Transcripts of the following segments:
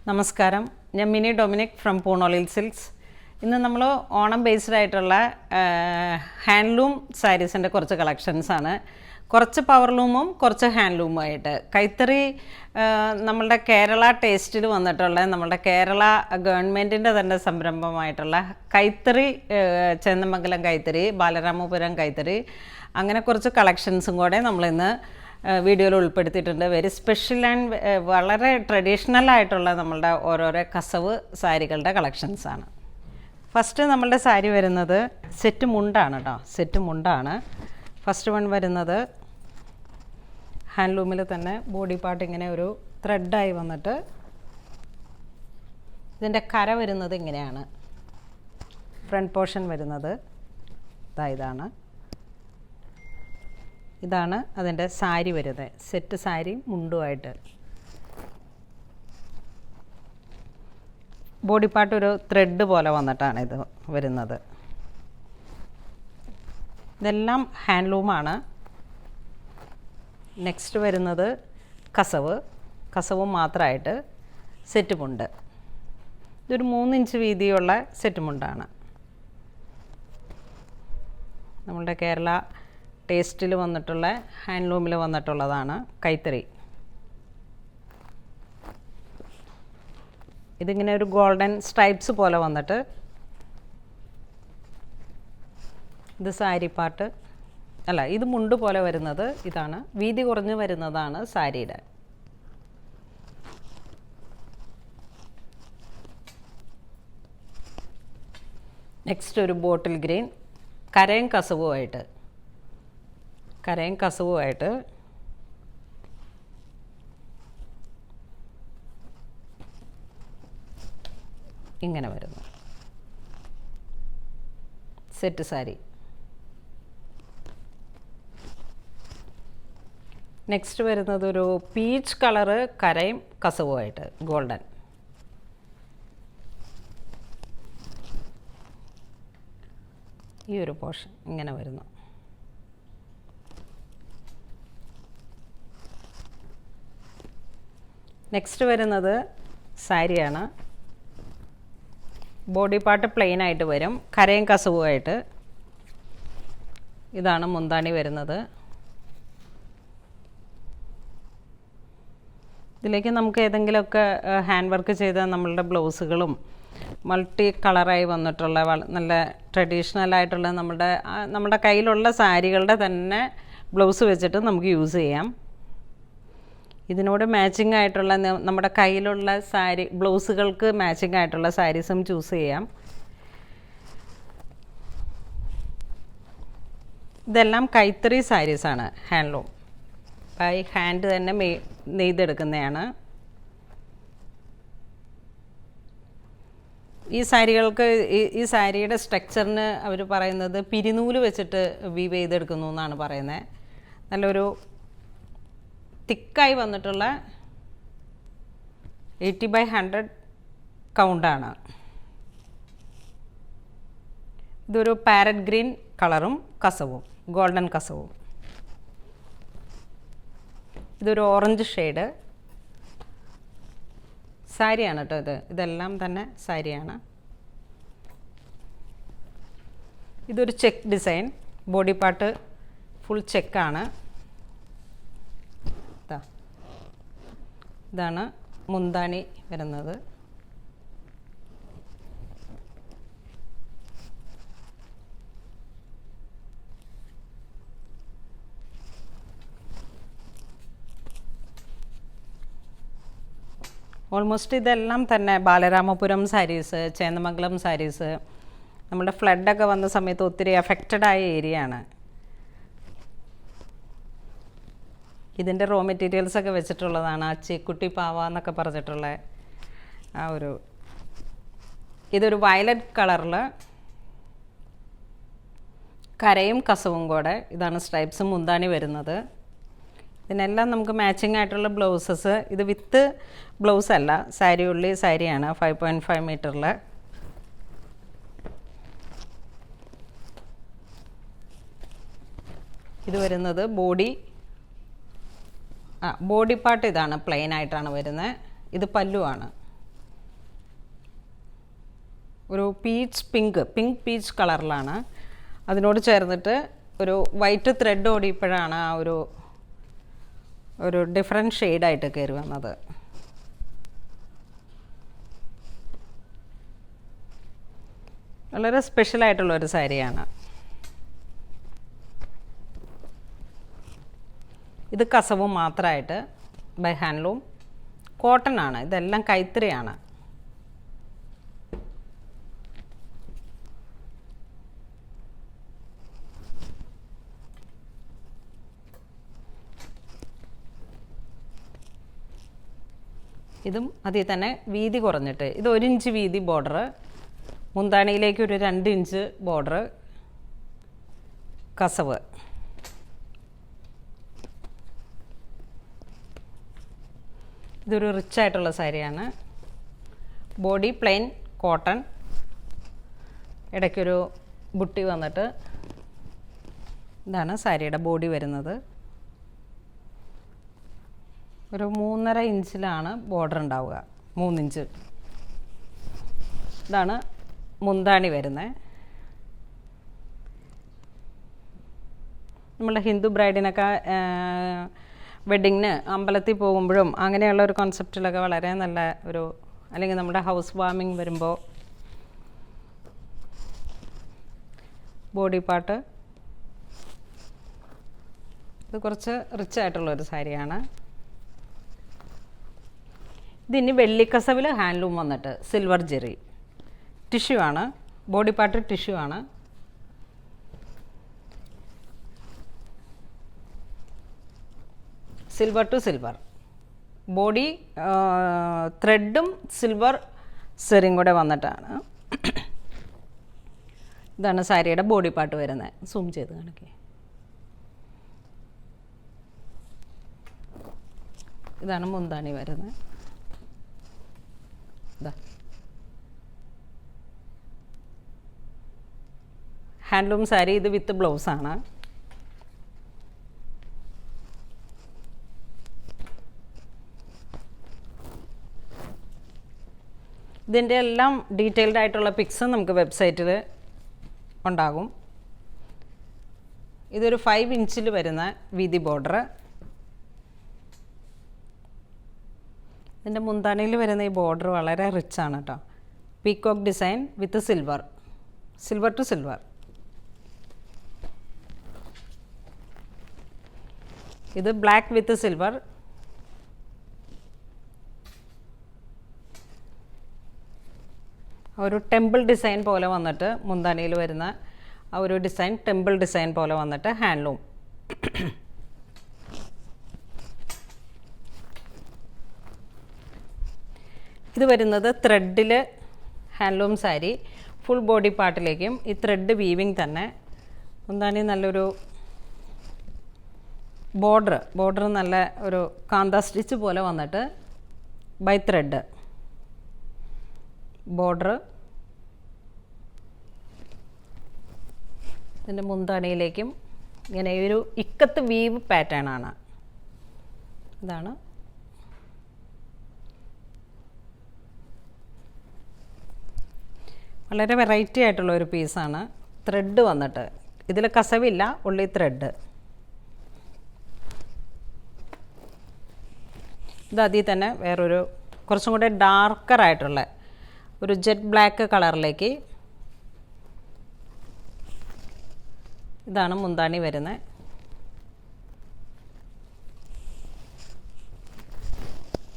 നമസ്കാരം, ഞാൻ mini Dominic from പൂണോളിൽ silks. ഇന്ന് നമ്മൾ ഓണം ബേസ്ഡ് ആയിട്ടുള്ള ഹാൻഡ്ലൂം സാരീസിൻ്റെ കുറച്ച് കളക്ഷൻസാണ്. കുറച്ച് പവർലൂമും കുറച്ച് ഹാൻഡ്ലൂമുമായിട്ട് കൈത്തറി നമ്മളുടെ കേരള ടേസ്റ്റിൽ വന്നിട്ടുള്ള നമ്മളുടെ കേരള ഗവൺമെൻറ്റിൻ്റെ തന്നെ സംരംഭമായിട്ടുള്ള കൈത്തറി, ചേന്ദമംഗലം കൈത്തറി, ബാലരാമപുരം കൈത്തറി, അങ്ങനെ കുറച്ച് കളക്ഷൻസും കൂടെ നമ്മളിന്ന് വീഡിയോയിൽ ഉൾപ്പെടുത്തിയിട്ടുണ്ട്. വെരി സ്പെഷ്യൽ ആൻഡ് വളരെ ട്രഡീഷണൽ ആയിട്ടുള്ള നമ്മളുടെ ഓരോരോ കസവ് സാരികളുടെ കളക്ഷൻസാണ്. ഫസ്റ്റ് നമ്മളുടെ സാരി വരുന്നത് സെറ്റ് മുണ്ടാണ് കേട്ടോ. സെറ്റ് മുണ്ടാണ് ഫസ്റ്റ് വൺ വരുന്നത്. ഹാൻഡ്ലൂമിൽ തന്നെ ബോഡി പാർട്ട് ഇങ്ങനെ ഒരു ത്രെഡായി വന്നിട്ട് ഇതിൻ്റെ കര വരുന്നത് ഇങ്ങനെയാണ്. ഫ്രണ്ട് പോർഷൻ വരുന്നത് ഇതാണ് അതിൻ്റെ സാരി വരുന്നത്. സെറ്റ് സാരി മുണ്ടുമായിട്ട് ബോഡി പാർട്ട് ഒരു ത്രെഡ് പോലെ വന്നിട്ടാണ് ഇത് വരുന്നത്. ഇതെല്ലാം ഹാൻഡ്ലൂമാണ്. നെക്സ്റ്റ് വരുന്നത് കസവും മാത്രമായിട്ട് സെറ്റ് മുണ്ട്. ഇതൊരു 3 ഇഞ്ച് വീതിയുള്ള സെറ്റ് മുണ്ടാണ്. നമ്മളുടെ കേരള ടേസ്റ്റിൽ വന്നിട്ടുള്ള ഹാൻഡ്ലൂമിൽ വന്നിട്ടുള്ളതാണ് കൈത്തറി. ഇതിങ്ങനെ ഒരു ഗോൾഡൻ സ്ട്രൈപ്സ് പോലെ വന്നിട്ട് ഇത് സാരി പാർട്ട് അല്ല, ഇത് മുണ്ട് പോലെ വരുന്നത് ഇതാണ്. വീതി കുറഞ്ഞ് വരുന്നതാണ് സാരിയുടെ. നെക്സ്റ്റ് ഒരു ബോട്ടിൽ ഗ്രീൻ കരയും കസവുമായിട്ട് ഇങ്ങനെ വരുന്നു സെറ്റ് സാരി. നെക്സ്റ്റ് വരുന്നത് ഒരു പീച്ച് കളറ് കരയും കസവുമായിട്ട് ഗോൾഡൻ. ഈ ഒരു പോർഷൻ ഇങ്ങനെ വരുന്നു. നെക്സ്റ്റ് വരുന്നത് സാരിയാണ്. ബോഡി പാർട്ട് പ്ലെയിൻ ആയിട്ട് വരും, കരയും കസവുമായിട്ട്. ഇതാണ് മുന്താണി വരുന്നത്. ഇതിലേക്ക് നമുക്ക് ഏതെങ്കിലുമൊക്കെ ഹാൻഡ് വർക്ക് ചെയ്ത നമ്മളുടെ ബ്ലൗസുകളും മൾട്ടി കളറായി വന്നിട്ടുള്ള നല്ല ട്രഡീഷണൽ ആയിട്ടുള്ള നമ്മുടെ കയ്യിലുള്ള സാരികളുടെ തന്നെ ബ്ലൗസ് വെച്ചിട്ട് നമുക്ക് യൂസ് ചെയ്യാം. ഇതിനോട് മാച്ചിങ് ആയിട്ടുള്ള നമ്മുടെ കയ്യിലുള്ള സാരി ബ്ലൗസുകൾക്ക് മാച്ചിങ് ആയിട്ടുള്ള സാരീസും ചൂസ് ചെയ്യാം. ഇതെല്ലാം കൈത്തറി സാരീസാണ്, ഹാൻഡ്ലൂം ബൈ ഹാൻഡ് തന്നെ നെയ്തെടുക്കുന്നതാണ്. ഈ സാരികൾക്ക് ഈ സാരിയുടെ സ്ട്രക്ചറിന് അവർ പറയുന്നത് പിരിനൂല് വെച്ചിട്ട് വീവ് ചെയ്തെടുക്കുന്നു എന്നാണ് പറയുന്നത്. നല്ലൊരു തിക്കായി വന്നിട്ടുള്ള 80/100 കൗണ്ടാണ്. ഇതൊരു പാരറ്റ് ഗ്രീൻ കളറും കസവും, ഗോൾഡൻ കസവും. ഇതൊരു ഓറഞ്ച് ഷെയ്ഡ് സാരിയാണ് കേട്ടോ. ഇതെല്ലാം തന്നെ സാരിയാണ്. ഇതൊരു check design, body part full ചെക്കാണ്. ഇതാണ് മുന്താണി വരുന്നത്. ഓൾമോസ്റ്റ് ഇതെല്ലാം തന്നെ ബാലരാമപുരം സാരീസ്, ചേന്ദമംഗലം സാരീസ്, നമ്മുടെ ഫ്ലഡൊക്കെ വന്ന സമയത്ത് ഒത്തിരി എഫക്റ്റഡായ ഏരിയയാണ്. ഇതിൻ്റെ റോ മെറ്റീരിയൽസൊക്കെ വെച്ചിട്ടുള്ളതാണ്. ആ ചീക്കുട്ടി പാവ എന്നൊക്കെ പറഞ്ഞിട്ടുള്ള ആ ഒരു ഇതൊരു വയലറ്റ് കളറിൽ കരയും കസവും കൂടെ. ഇതാണ് സ്ട്രൈപ്സും മുന്താണി വരുന്നത്. ഇതിനെല്ലാം നമുക്ക് മാച്ചിങ് ആയിട്ടുള്ള ബ്ലൗസസ്. ഇത് വിത്ത് ബ്ലൗസ് അല്ല, സാരി ഉള്ളി സാരിയാണ്. 5.5 മീറ്ററിൽ ഇത് വരുന്നത് ബോഡി പാർട്ട് ഇതാണ്, പ്ലെയിൻ ആയിട്ടാണ് വരുന്നത്. ഇത് പല്ലുവാണ്. ഒരു പിങ്ക് പീച്ച് കളറിലാണ്. അതിനോട് ചേർന്നിട്ട് ഒരു വൈറ്റ് ത്രെഡ് ഓടിയപ്പോഴാണ് ആ ഒരു ഡിഫറെൻറ്റ് ഷെയ്ഡായിട്ട് കയറി വന്നത്. വളരെ സ്പെഷ്യലായിട്ടുള്ളൊരു സാരിയാണ്. ഇത് കസവ് മാത്രമായിട്ട് ബൈ ഹാൻഡ്ലൂം, കോട്ടൺ ആണ്. ഇതെല്ലാം കൈത്തറിയാണ്. ഇതും അതിൽ തന്നെ വീതി കുറഞ്ഞിട്ട്, ഇത് 1 ഇഞ്ച് വീതി ബോർഡർ, മുന്താണിയിലേക്ക് ഒരു 2 ഇഞ്ച് ബോർഡർ, കസവ്. ഇതൊരു റിച്ച് ആയിട്ടുള്ള സാരിയാണ്. ബോഡി പ്ലെയിൻ കോട്ടൺ, ഇടയ്ക്കൊരു ബുട്ടി വന്നിട്ട് ഇതാണ് സാരിയുടെ ബോഡി വരുന്നത്. ഒരു 3.5 ഇഞ്ചിലാണ് ബോർഡർ ഉണ്ടാവുക, 3 ഇഞ്ച്. ഇതാണ് മുന്താണി വരുന്നത്. നമ്മുടെ ഹിന്ദു ബ്രൈഡിനൊക്കെ വെഡ്ഡിങ്ങിന് അമ്പലത്തിൽ പോകുമ്പോഴും അങ്ങനെയുള്ള ഒരു കോൺസെപ്റ്റിലൊക്കെ വളരെ നല്ല ഒരു, അല്ലെങ്കിൽ നമ്മുടെ ഹൗസ് വാമിങ് വരുമ്പോൾ ബോഡി പാർട്ട്. ഇത് കുറച്ച് റിച്ച് ആയിട്ടുള്ളൊരു സാരിയാണ്. ഇതിനി വെള്ളിക്കസവിൽ ഹാൻഡ്ലൂം വന്നിട്ട് സിൽവർ ജെറി ടിഷ്യൂ ആണ്. ബോഡി പാർട്ട് ടിഷ്യൂ ആണ്. സിൽവർ ടു സിൽവർ ബോഡി, ത്രെഡും സിൽവർ സെറിയും കൂടെ വന്നിട്ടാണ്. ഇതാണ് സാരിയുടെ ബോഡി പാർട്ട് വരുന്നത്. സൂം ചെയ്ത് കാണിക്കേ. ഇതാണ് മുന്താണി വരുന്നത്. ഇതാ ഹാൻഡ്ലൂം സാരി. ഇത് വിത്ത് ബ്ലൗസാണ്. ഇതിൻ്റെ എല്ലാം ഡീറ്റെയിൽഡ് ആയിട്ടുള്ള പിക്സ് നമുക്ക് വെബ്സൈറ്റിൽ ഉണ്ടാകും. ഇതൊരു 5 ഇഞ്ചിൽ വരുന്ന വീതി ബോർഡർ. ഇതിൻ്റെ മുന്താണിയിൽ വരുന്ന ഈ ബോർഡർ വളരെ റിച്ചാണ് കേട്ടോ. Peacock design with silver to silver. ഇത് ബ്ലാക്ക് വിത്ത് സിൽവർ. ഒരു ടെമ്പിൾ ഡിസൈൻ പോലെ വന്നിട്ട് മുന്താണിയിൽ വരുന്ന ആ ഒരു ഡിസൈൻ ടെമ്പിൾ ഡിസൈൻ പോലെ വന്നിട്ട് ഹാൻഡ്ലൂം. ഇത് വരുന്നത് ത്രെഡിൽ ഹാൻഡ്ലൂം സാരി. ഫുൾ ബോഡി പാർട്ടിലേക്കും ഈ ത്രെഡ് വീവിങ് തന്നെ. മുന്താണി നല്ലൊരു ബോർഡർ നല്ല ഒരു കാന്ത സ്റ്റിച്ച് പോലെ വന്നിട്ട് ബൈ ത്രെഡ് ബോർഡർ. ഇതിൻ്റെ മുന്താണിയിലേക്കും ഇങ്ങനെ ഒരു ഇക്കത്ത് വീവ് പാറ്റേൺ ആണ്. ഇതാണ് വളരെ വെറൈറ്റി ആയിട്ടുള്ള ഒരു പീസാണ്. ത്രെഡ് വന്നിട്ട് ഇതിൽ കസവില്ല, ഉള്ളി ത്രെഡ്. ഇത് അതിൽ തന്നെ വേറൊരു കുറച്ചും കൂടെ ഡാർക്കറായിട്ടുള്ള ഒരു ജെറ്റ് ബ്ലാക്ക് കളറിലേക്ക്. ഇതാണ് മുന്താണി വരുന്നത്.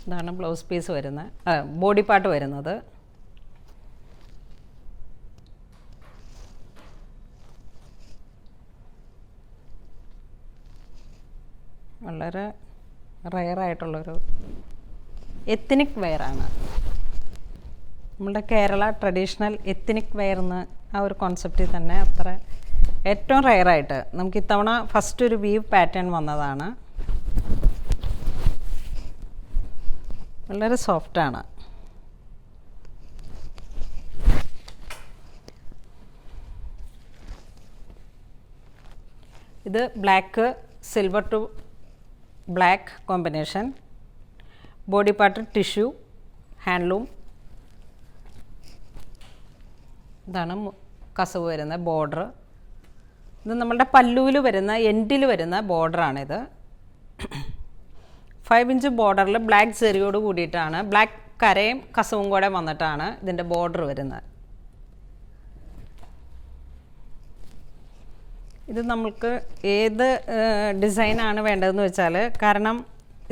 ഇതാണ് ബ്ലൗസ് പീസ് വരുന്നത്, ബോഡി പാർട്ട് വരുന്നത്. വളരെ റയറായിട്ടുള്ളൊരു എത്നിക് വെയറാണ്. നമ്മുടെ കേരള ട്രഡീഷണൽ എത്നിക് വെയർ എന്ന് ആ ഒരു കോൺസെപ്റ്റിൽ തന്നെ അത്ര ഏറ്റവും റയറായിട്ട് നമുക്ക് ഇത്തവണ ഫസ്റ്റ് ഒരു വീവ് പാറ്റേൺ വന്നതാണ്. വളരെ സോഫ്റ്റാണ്. ഇത് black silver to black combination. Body part tissue handloom. ഇതാണ് കസവ് വരുന്ന ബോർഡർ. ഇത് നമ്മളുടെ പല്ലുവിൽ വരുന്ന എൻഡിൽ വരുന്ന ബോർഡറാണിത്. 5 ഇഞ്ച് ബോർഡറിൽ ബ്ലാക്ക് സെറിയോട് കൂടിയിട്ടാണ്, ബ്ലാക്ക് കരയും കസവും കൂടെ വന്നിട്ടാണ് ഇതിൻ്റെ ബോർഡർ വരുന്നത്. ഇത് നമുക്ക് ഏത് ഡിസൈനാണ് വേണ്ടതെന്ന് വെച്ചാൽ, കാരണം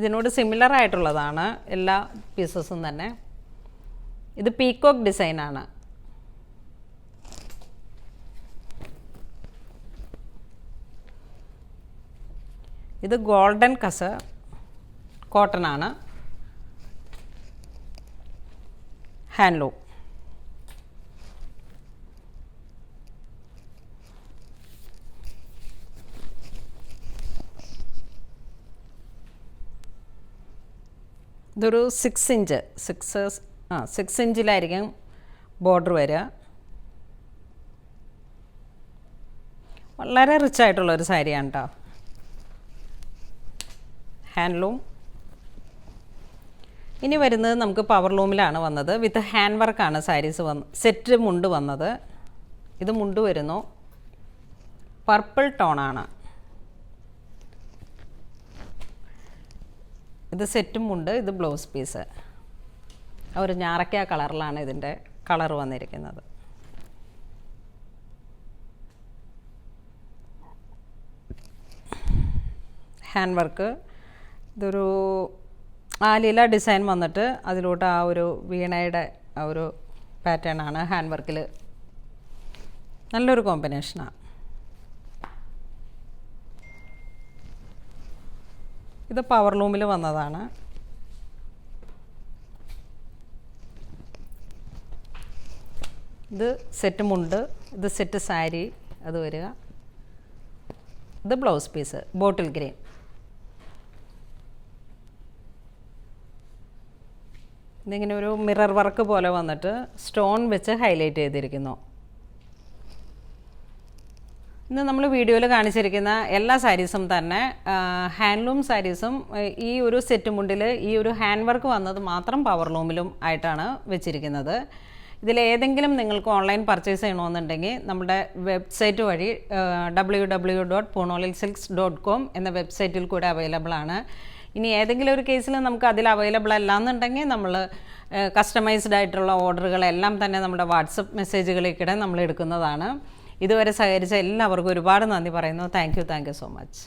ഇതിനോട് സിമിലർ ആയിട്ടുള്ളതാണ് എല്ലാ പീസസും തന്നെ. ഇത് പീക്കോക്ക് ഡിസൈനാണ്. ഇത് ഗോൾഡൻ കസ കോട്ടൺ ആണ്, ഹാൻഡ്ലൂം. ഇതൊരു 6 ഇഞ്ച് 6 ഇഞ്ചിലായിരിക്കും ബോർഡർ വരിക. വളരെ റിച്ച് ആയിട്ടുള്ളൊരു സാരിയാണ് കേട്ടോ, ഹാൻഡ്ലൂം. ഇനി വരുന്നത് നമുക്ക് പവർലൂമിലാണ് വന്നത്. വിത്ത് ഹാൻഡ് വർക്കാണ് സാരീസ് സെറ്റ് മുണ്ട് വന്നത്. ഇത് മുണ്ട് വരുന്നു, പർപ്പിൾ ടോണാണ്. ഇത് സെറ്റും മുണ്ട്, ഇത് ബ്ലൗസ് പീസ്. ഒരു ഞാറക്ക കളറിലാണ് ഇതിൻ്റെ കളർ വന്നിരിക്കുന്നത്. Hand work. ഇതൊരു ആലില ഡിസൈൻ വന്നിട്ട് അതിലോട്ട് ആ ഒരു വീണയുടെ ആ ഒരു പാറ്റേൺ ആണ് ഹാൻഡ് വർക്കിൽ. നല്ലൊരു കോമ്പിനേഷനാണ്. ഇത് പവർലൂമിൽ വന്നതാണ്. ഇത് സെറ്റ് മുണ്ട്, ഇത് സെറ്റ് സാരി അത് വരിക. ഇത് ബ്ലൗസ് പീസ് ബോട്ടിൽ ഗ്രീൻ. ഇതിങ്ങനെ ഒരു മിറർ വർക്ക് പോലെ വന്നിട്ട് സ്റ്റോൺ വെച്ച് ഹൈലൈറ്റ് ചെയ്തിരിക്കുന്നു. ഇന്ന് നമ്മൾ വീഡിയോയിൽ കാണിച്ചിരിക്കുന്ന എല്ലാ സാരീസും തന്നെ ഹാൻഡ്ലൂം സാരീസും ഈ ഒരു സെറ്റ് മുണ്ടിൽ ഈ ഒരു ഹാൻഡ് വർക്ക് വന്നത് മാത്രം പവർലൂമിലും ആയിട്ടാണ് വെച്ചിരിക്കുന്നത്. ഇതിലേതെങ്കിലും നിങ്ങൾക്ക് ഓൺലൈൻ പർച്ചേസ് ചെയ്യണമെന്നുണ്ടെങ്കിൽ നമ്മുടെ വെബ്സൈറ്റ് വഴി www.poonolilsilks.com എന്ന വെബ്സൈറ്റിൽ കൂടെ അവൈലബിൾ ആണ്. ഇനി ഏതെങ്കിലും ഒരു കേസിൽ നമുക്ക് അതിൽ അവൈലബിൾ അല്ലാന്നുണ്ടെങ്കിൽ നമ്മൾ കസ്റ്റമൈസ്ഡ് ആയിട്ടുള്ള ഓർഡറുകളെല്ലാം തന്നെ നമ്മുടെ വാട്സപ്പ് മെസ്സേജുകളിലൂടെ നമ്മൾ എടുക്കുന്നതാണ്. ഇതുവരെ സഹകരിച്ച എല്ലാവർക്കും ഒരുപാട് നന്ദി പറയുന്നു. Thank you so much.